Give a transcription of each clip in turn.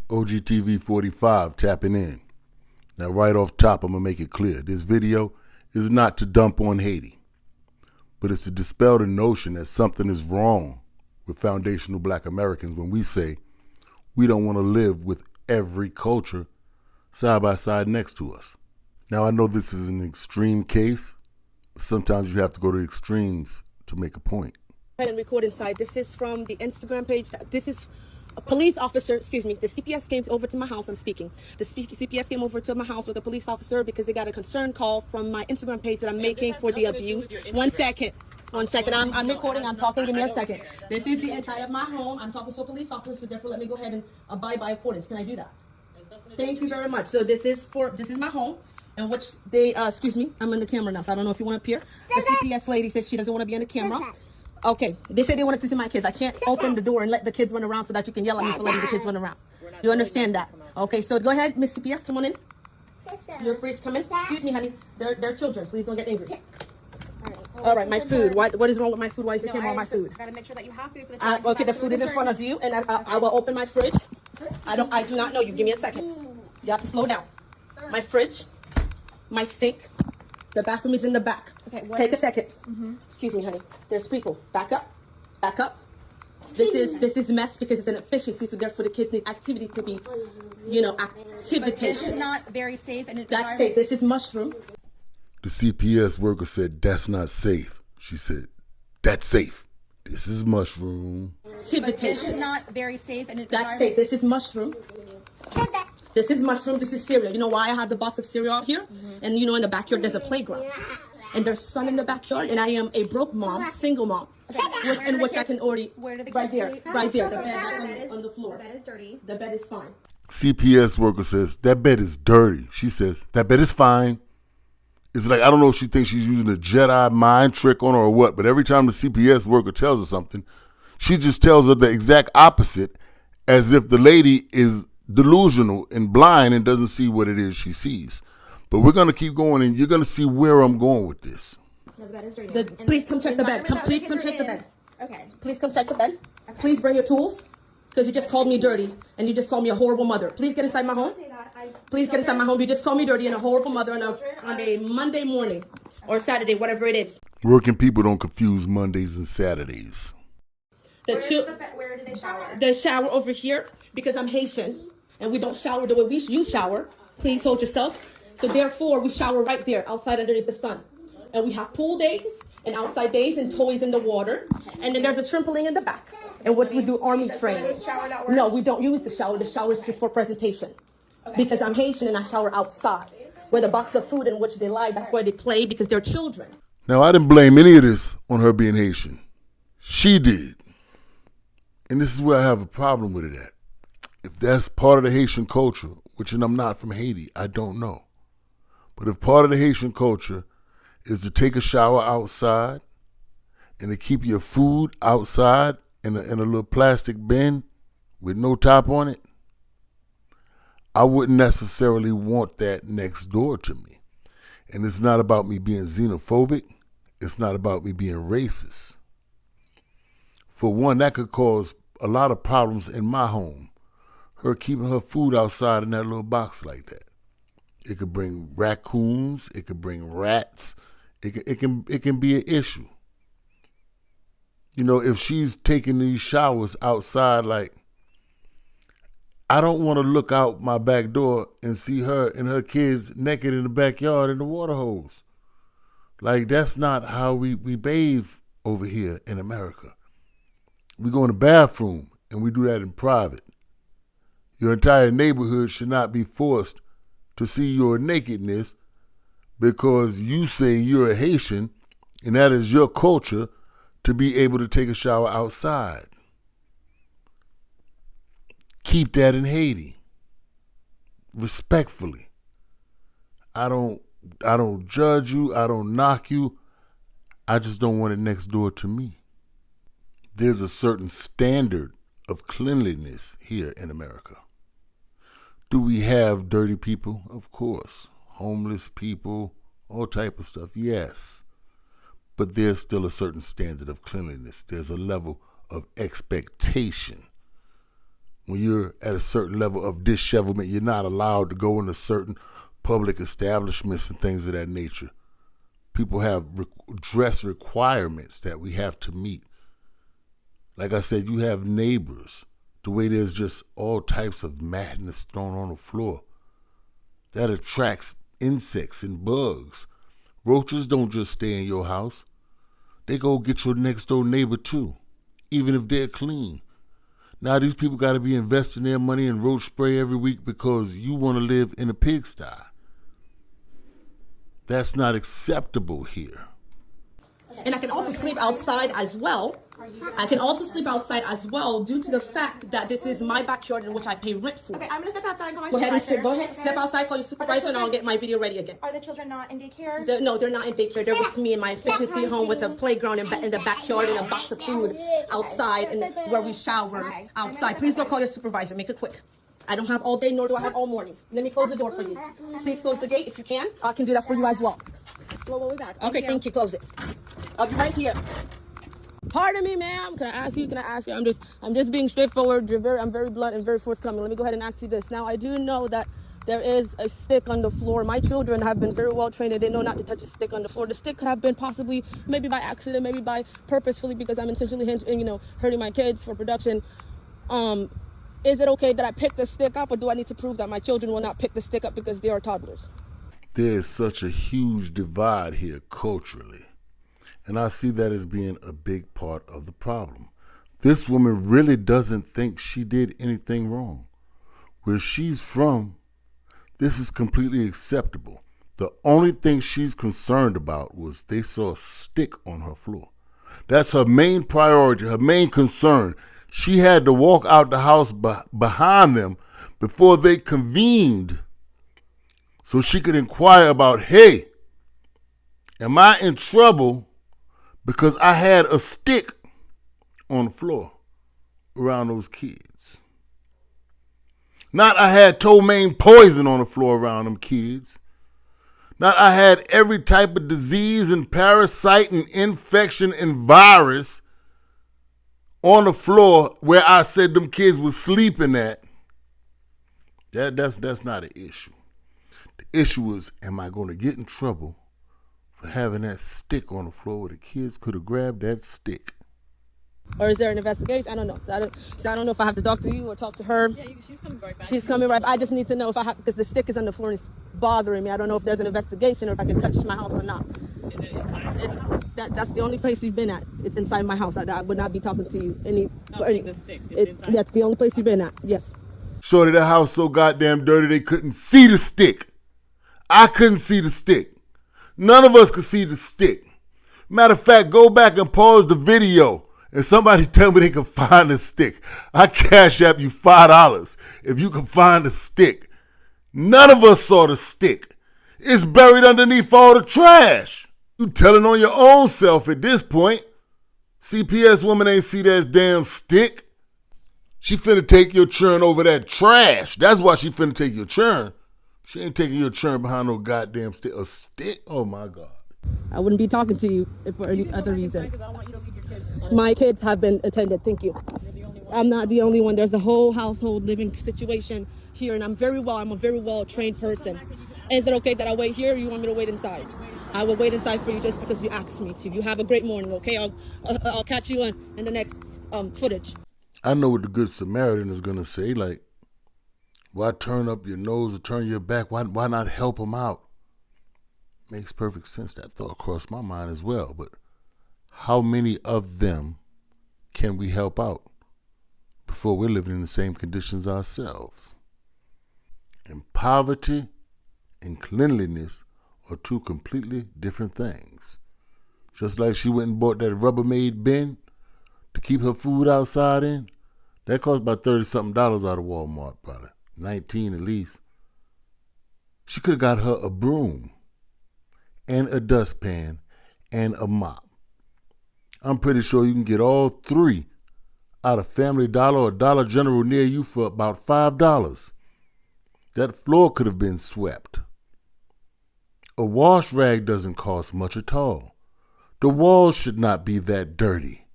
OGTV 45 tapping in. Now, right off top, I'm going to make it clear. This video is not to dump on Haiti, but it's to dispel the notion that something is wrong with foundational black Americans when we say we don't want to live with every culture side by side next to us. Now, I know this is an extreme case. Sometimes you have to go to extremes to make a point. And record inside. This is from the Instagram page. This is a police officer, excuse me, the CPS came over to my house, I'm speaking. The CPS came over to my house with a police officer because they got a concern call from my Instagram page that I'm making for the abuse. One second, I'm recording, I'm talking, give me a second. This is the inside of my home. I'm talking to a police officer, so therefore let me go ahead and abide by accordance. Can I do that? Thank you very much. So this is my home, in which they, excuse me, I'm in the camera now, so I don't know if you want to appear. The CPS lady says she doesn't want to be in the camera. Okay, they said they wanted to see my kids. I can't open the door and let the kids run around so that you can yell at me for letting the kids run around. You understand that? Okay, so go ahead, Miss CPS, come on in. You're free to come in. Excuse me, honey. They're children. Please don't get angry. All right, my food. What is wrong with my food? Why is the camera on my food? I gotta make sure that you have food for the child. Okay, the food is in front of you, and I will open my fridge. I do not know you. Give me a second. You have to slow down. My fridge, my sink, the bathroom is in the back. Okay, take a second. Excuse me, honey. There's people. Back up. Back up. This is mess because it's an efficiency, so therefore the kids need activity to be, activitation. This is not very safe. And that's safe. This is mushroom. The CPS worker said, "That's not safe." She said, "That's safe. This is mushroom." Activitation. This is not very safe. And that's safe. This is mushroom. This is mushroom. This is cereal. You know why I have the box of cereal out here? And in the backyard there's a playground. And there's sun in the backyard, and I am a broke mom, single mom, in which I can already, where do the right there, sleep? right there, the bed on the floor. The bed is dirty. The bed is fine. CPS worker says, "That bed is dirty." She says, "That bed is fine." It's like, I don't know if she thinks she's using a Jedi mind trick on her or what, but every time the CPS worker tells her something, she just tells her the exact opposite, as if the lady is delusional and blind and doesn't see what it is she sees. But we're going to keep going, and you're going to see where I'm going with this. No, the bed is dirty. Please come check the bed. Please come check the bed. Okay. Please come check the bed. Okay. Please bring your tools, because you just called me dirty, and you just called me a horrible mother. Please get inside my home. Please get inside my home. You just called me dirty and a horrible mother on a Monday morning or Saturday, whatever it is. Working people don't confuse Mondays and Saturdays. Where do they shower? They shower over here because I'm Haitian, and we don't shower the way you shower. Please hold yourself. So therefore, we shower right there, outside underneath the sun. And we have pool days and outside days and toys in the water. And then there's a trampoline in the back. And what we do, army training. No, we don't use the shower. The shower is just for presentation. Because I'm Haitian and I shower outside. With a box of food in which they lie. That's why they play, because they're children. Now, I didn't blame any of this on her being Haitian. She did. And this is where I have a problem with it at. If that's part of the Haitian culture, which, and I'm not from Haiti, I don't know. But if part of the Haitian culture is to take a shower outside and to keep your food outside in a little plastic bin with no top on it, I wouldn't necessarily want that next door to me. And it's not about me being xenophobic. It's not about me being racist. For one, that could cause a lot of problems in my home. Her keeping her food outside in that little box like that. It could bring raccoons. It could bring rats. It can be an issue. If she's taking these showers outside, like, I don't want to look out my back door and see her and her kids naked in the backyard in the water hose. Like, that's not how we bathe over here in America. We go in the bathroom and we do that in private. Your entire neighborhood should not be forced to see your nakedness because you say you're a Haitian and that is your culture to be able to take a shower outside. Keep that in Haiti. Respectfully. I don't judge you. I don't knock you. I just don't want it next door to me. There's a certain standard of cleanliness here in America. Do we have dirty people? Of course. Homeless people, all type of stuff, yes. But there's still a certain standard of cleanliness. There's a level of expectation when you're at a certain level of dishevelment, you're not allowed to go into certain public establishments and things of that nature. People have dress requirements that we have to meet. Like I said, you have neighbors, the way there's just all types of madness thrown on the floor. That attracts insects and bugs. Roaches don't just stay in your house. They go get your next door neighbor too, even if they're clean. Now these people got to be investing their money in roach spray every week because you want to live in a pigsty. That's not acceptable here. And I can also sleep outside as well. I can also sleep outside as well due to the fact that this is my backyard in which I pay rent for. Okay, I'm gonna step outside and call my Go ahead and supervisor. go ahead, step outside, call your supervisor, and I'll get my video ready again. Are the children not in daycare? No, they're not in daycare. They're with me in my efficiency home with a playground in the backyard and a box of food outside and where we shower outside. Please go call your supervisor. Make it quick. I don't have all day, nor do I have all morning. Let me close the door for you. Please close the gate if you can. I can do that for you as well. Well, we'll be back. Okay, thank you. Close it. I'll be right here. Pardon me, ma'am. Can I ask you? I'm just being straightforward. I'm very blunt and very forthcoming. Let me go ahead and ask you this. Now, I do know that there is a stick on the floor. My children have been very well trained and they know not to touch a stick on the floor. The stick could have been possibly, maybe by accident, maybe by purposefully, because I'm intentionally hurting my kids for production. Is it okay that I pick the stick up, or do I need to prove that my children will not pick the stick up because they are toddlers? There's such a huge divide here culturally. And I see that as being a big part of the problem. This woman really doesn't think she did anything wrong. Where she's from, this is completely acceptable. The only thing she's concerned about was they saw a stick on her floor. That's her main priority, her main concern. She had to walk out the house behind them before they convened so she could inquire about, hey, am I in trouble because I had a stick on the floor around those kids? Not I had ptomaine poison on the floor around them kids. Not I had every type of disease and parasite and infection and virus on the floor where I said them kids was sleeping at. That's not an issue. The issue is, am I going to get in trouble for having that stick on the floor where the kids could have grabbed that stick? Or is there an investigation? I don't know. I don't know if I have to talk to you or talk to her. Yeah, she's coming right back. She's coming right back. I just need to know if I have, because the stick is on the floor and it's bothering me. I don't know if there's an investigation or if I can touch my house or not. Is it inside? That's the only place you've been at. It's inside my house. I would not be talking to you. The stick. It's inside. That's the only place you've been at. Yes. Shorty, that house so goddamn dirty they couldn't see the stick. I couldn't see the stick. None of us could see the stick. Matter of fact, go back and pause the video and somebody tell me they can find the stick. I cash app you $5 if you can find the stick. None of us saw the stick. It's buried underneath all the trash. You telling on your own self at this point. CPS woman ain't see that damn stick. She finna take your churn over that trash. That's why she finna take your churn. She ain't taking your churn behind no goddamn stick. A stick? Oh my God. I wouldn't be talking to you if for any other reason. Because I want you to leave your kids. My kids have been attended. Thank you. You're the only one. I'm not the only one. There's a whole household living situation here, and I'm a very well trained person. Is it okay that I wait here, or you want me to wait inside? I will wait inside for you just because you asked me to. You have a great morning, okay? I'll catch you in the next footage. I know what the Good Samaritan is gonna say. Like, why turn up your nose or turn your back? Why not help them out? Makes perfect sense. That thought crossed my mind as well. But how many of them can we help out before we're living in the same conditions ourselves? And poverty and cleanliness are two completely different things. Just like she went and bought that Rubbermaid bin to keep her food outside in, that cost about $30-something out of Walmart, probably 19 at least. She could have got her a broom and a dustpan and a mop. I'm pretty sure you can get all three out of Family Dollar or Dollar General near you for about $5. That floor could have been swept. A wash rag doesn't cost much at all. The walls should not be that dirty.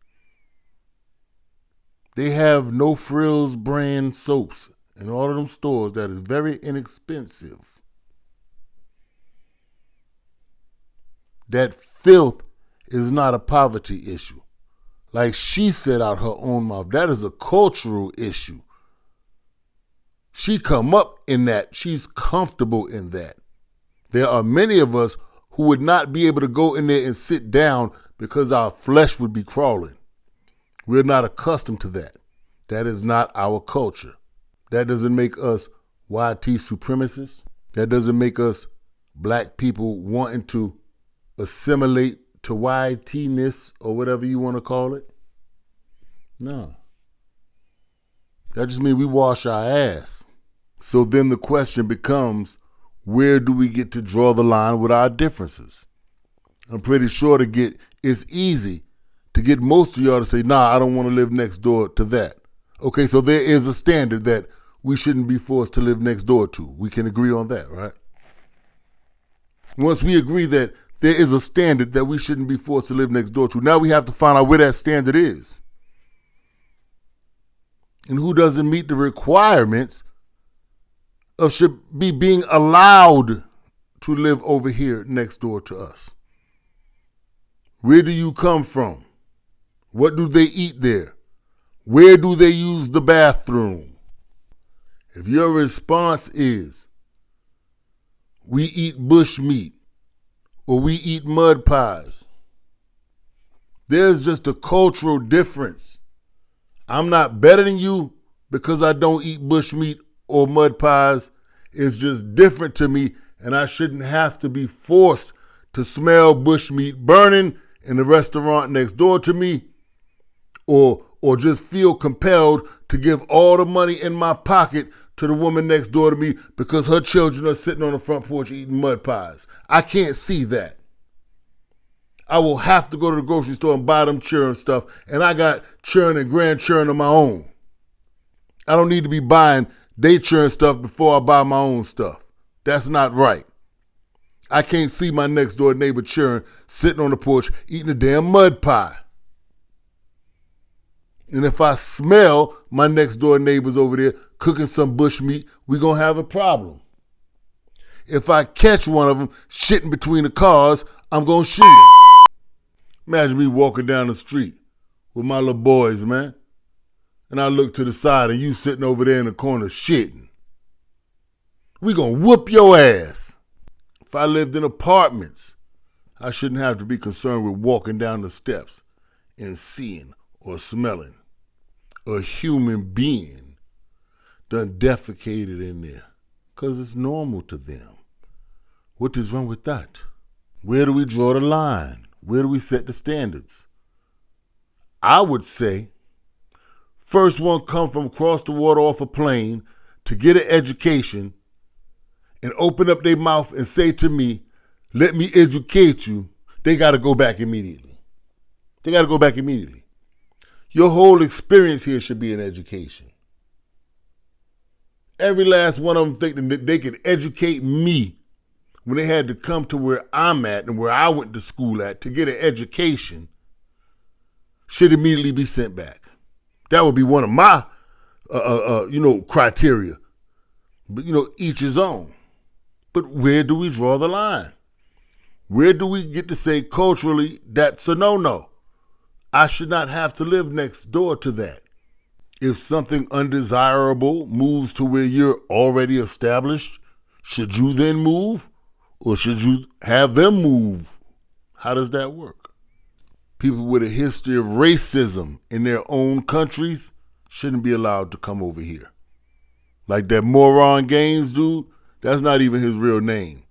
They have no frills brand soaps in all of them stores that is very inexpensive. That filth is not a poverty issue. Like she said out her own mouth, that is a cultural issue. She come up in that. She's comfortable in that. There are many of us who would not be able to go in there and sit down because our flesh would be crawling. We're not accustomed to that. That is not our culture. That doesn't make us YT supremacists. That doesn't make us black people wanting to assimilate to YT-ness or whatever you want to call it. No. That just means we wash our ass. So then the question becomes, where do we get to draw the line with our differences? I'm pretty sure it's easy to get most of y'all to say, nah, I don't want to live next door to that. Okay, so there is a standard that we shouldn't be forced to live next door to. We can agree on that, right? Once we agree that there is a standard that we shouldn't be forced to live next door to, now we have to find out where that standard is. And who doesn't meet the requirements of should be being allowed to live over here next door to us. Where do you come from? What do they eat there? Where do they use the bathroom? If your response is, we eat bush meat or we eat mud pies, there's just a cultural difference. I'm not better than you because I don't eat bush meat or mud pies. It's just different to me, and I shouldn't have to be forced to smell bush meat burning in the restaurant next door to me, or just feel compelled to give all the money in my pocket to the woman next door to me because her children are sitting on the front porch eating mud pies. I can't see that. I will have to go to the grocery store and buy them children stuff, and I got children and grandchildren of my own. I don't need to be buying they children stuff before I buy my own stuff. That's not right. I can't see my next door neighbor children sitting on the porch eating a damn mud pie. And if I smell my next door neighbors over there cooking some bush meat, we're going to have a problem. If I catch one of them shitting between the cars, I'm going to shoot him. Imagine me walking down the street with my little boys, man. And I look to the side and you sitting over there in the corner shitting. We gonna whoop your ass. If I lived in apartments, I shouldn't have to be concerned with walking down the steps and seeing or smelling a human being done defecated in there. Because it's normal to them. What is wrong with that? Where do we draw the line? Where do we set the standards? I would say, first one come from across the water off a plane to get an education and open up their mouth and say to me, let me educate you, they got to go back immediately. They got to go back immediately. Your whole experience here should be an education. Every last one of them thinking that they could educate me when they had to come to where I'm at and where I went to school at to get an education should immediately be sent back. That would be one of my, criteria. But, each his own. But where do we draw the line? Where do we get to say culturally that's a no-no? I should not have to live next door to that. If something undesirable moves to where you're already established, should you then move? Or should you have them move? How does that work? People with a history of racism in their own countries shouldn't be allowed to come over here. Like that Moron Games dude, that's not even his real name.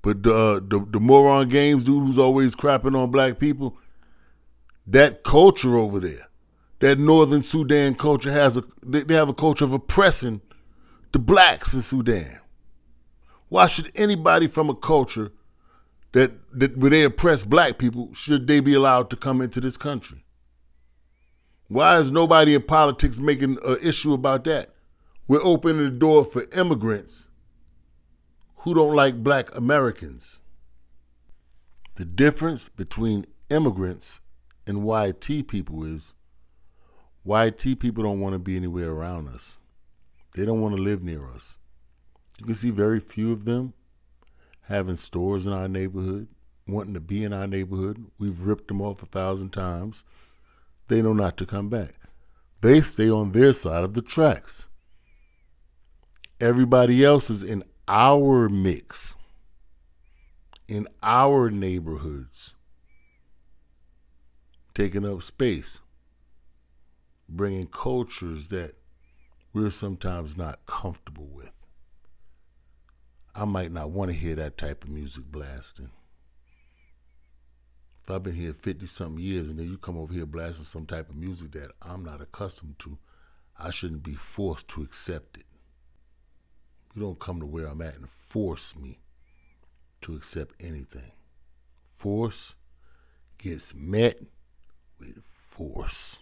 But the Moron Games dude who's always crapping on black people, that culture over there, that Northern Sudan culture they have a culture of oppressing the blacks in Sudan. Why should anybody from a culture that where they oppress black people, should they be allowed to come into this country? Why is nobody in politics making an issue about that? We're opening the door for immigrants who don't like black Americans. The difference between immigrants and YT people is YT people don't want to be anywhere around us. They don't want to live near us. You can see very few of them having stores in our neighborhood, wanting to be in our neighborhood. We've ripped them off 1,000 times. They know not to come back. They stay on their side of the tracks. Everybody else is in our mix, in our neighborhoods, taking up space, bringing cultures that we're sometimes not comfortable with. I might not want to hear that type of music blasting. If I've been here 50-something years and then you come over here blasting some type of music that I'm not accustomed to, I shouldn't be forced to accept it. You don't come to where I'm at and force me to accept anything. Force gets met with force.